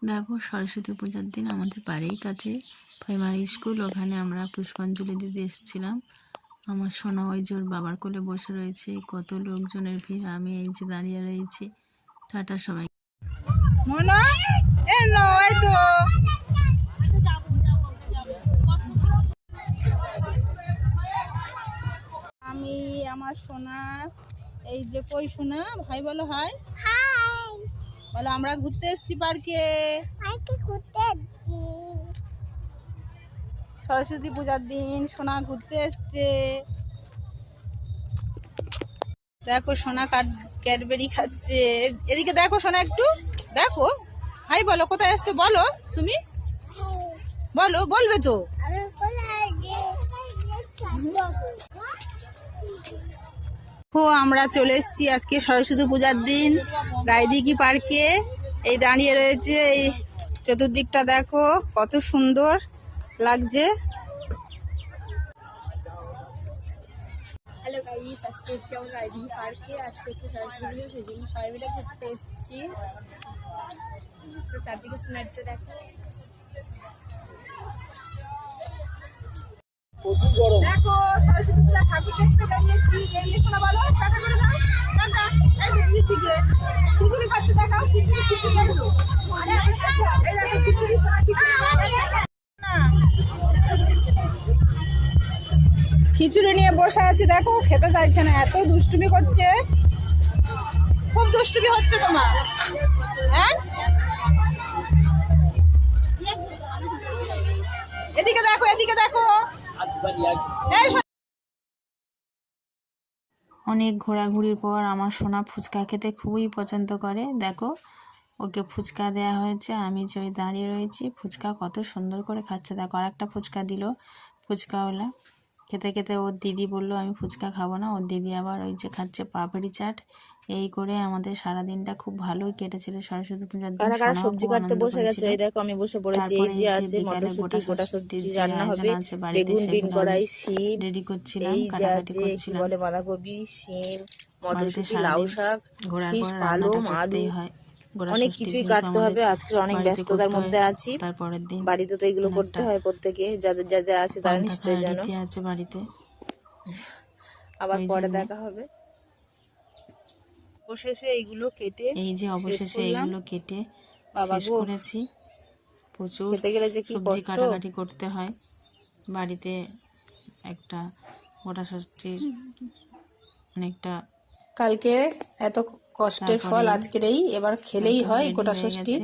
দেখো সরস্বতী পূজার দিন আমাদের বাড়ির কাছে প্রাইমারি স্কুল, ওখানে আমরা পুষ্পাঞ্জলি দিতে এসেছিলাম। আমার সোনা ওই যে ওর বাবার কোলে বসে রয়েছে, কত লোকজনের ভিড়, আমি এই যে দাঁড়িয়ে রয়েছি। টাটা সবাই। আমি আমার সোনা, এই যে কই সোনা ভাই বলো হাই। বলো আমরা ঘুরতে এসেছি পার্কে। সরস্বতী পূজার দিন সোনা ঘুরতে এসছে। দেখো সোনা ক্যাডবেরি খাচ্ছে। এদিকে দেখো সোনা, একটু দেখো। হাই বলো, কোথায় এসছো বলো, তুমি বলো, বলবে তো। আমরা চলে এসেছি আজকে সরস্বতী পূজার দিন গাইদিঘি পার্কে। এই দাঁড়িয়ে রয়েছে, এই চতুর্দিকটা দেখো কত সুন্দর লাগছে। হ্যালো গাইস, আজকে হচ্ছে আমরা গাইদিঘি পার্কে। আজকে হচ্ছে সরস্বতী পুজো, সেই জন্য সবাই মিলে ঘুরতে এসেছি। চারদিকে সিনারিটা দেখো, প্রচুর গরম। দেখো সরস্বতী পূজা ঠাকুর দেখতে বেরিয়েছি। বেরিয়ে শোনা বলো, টাটা করে দাও। টাটা। এই দিদির দিকে খিচুড়ি খাচ্ছে, দেখাও খিচুড়ি। খিচুড়ি দেখো, এই দেখো খিচুড়ি শোনা, খিচুড়ি নিয়ে বসে আছে। দেখো খেতে চাইছে না, এত দুষ্টুমি করছে, খুব দুষ্টুমি হচ্ছে তোমার। হ্যাঁ এদিকে দেখো, এদিকে দেখো। অনেক ঘোরাঘুরির পর আমার সোনা ফুচকা খেতে খুবই পছন্দ করে। দেখো ওকে ফুচকা দেয়া হয়েছে, আমি যে ওই দাঁড়িয়ে রয়েছি। ফুচকা কত সুন্দর করে খাচ্ছে, দেখো আর একটা ফুচকা দিল ফুচকাওয়ালা। খেতে খেতে ওর দিদি বলল আমি ফুচকা খাবো না, ওর দিদি আবার ওই যে খাচ্ছে পাপড়ি চাট। এই করে আমাদের সারাদিনটা খুব ভালোই কেটেছিল সরস্বতী পূজার দিন। সবজি কাটতে বসে গেছে, এই দেখো আমি বসে পড়েছি। এই যে আছে মটরশুঁটি, গোটা সবজি রান্না হবে, বেগুন, বিন কড়াই, শিম রেডি করছিলাম, এই যে কাটাকাটি আছে কি করছিলাম। বলে বাঁধাকপি, শিম, বাড়িতে মটরশুঁটি, লাউ শাক, ঘোরার শীষ, পর পালং, রান্নাটা আলু, করতেই হয়। অনেক কিছুই কাটতে হবে। আজকে অনেক ব্যস্ততার মধ্যে আছি। তারপরের দিন বাড়িতে তো এগুলো করতে হয় প্রত্যেকে, যাদের যাদের আছে তারা নিশ্চয়ই জানো। আছে বাড়িতে, আবার পরে দেখা হবে। অবশেষে এইগুলো কেটে, এই যে অবশেষে এইগুলো কেটে শেষ করেছি। প্রচুর খেতে গেলে যে কি সবজি কষ্ট, কাটাকাটি করতে হয় বাড়িতে। একটা গোটা ষষ্ঠীর অনেকটা, কালকে এত কষ্টের ফল আজকের এই, এবার খেলেই হয় গোটা ষষ্ঠী।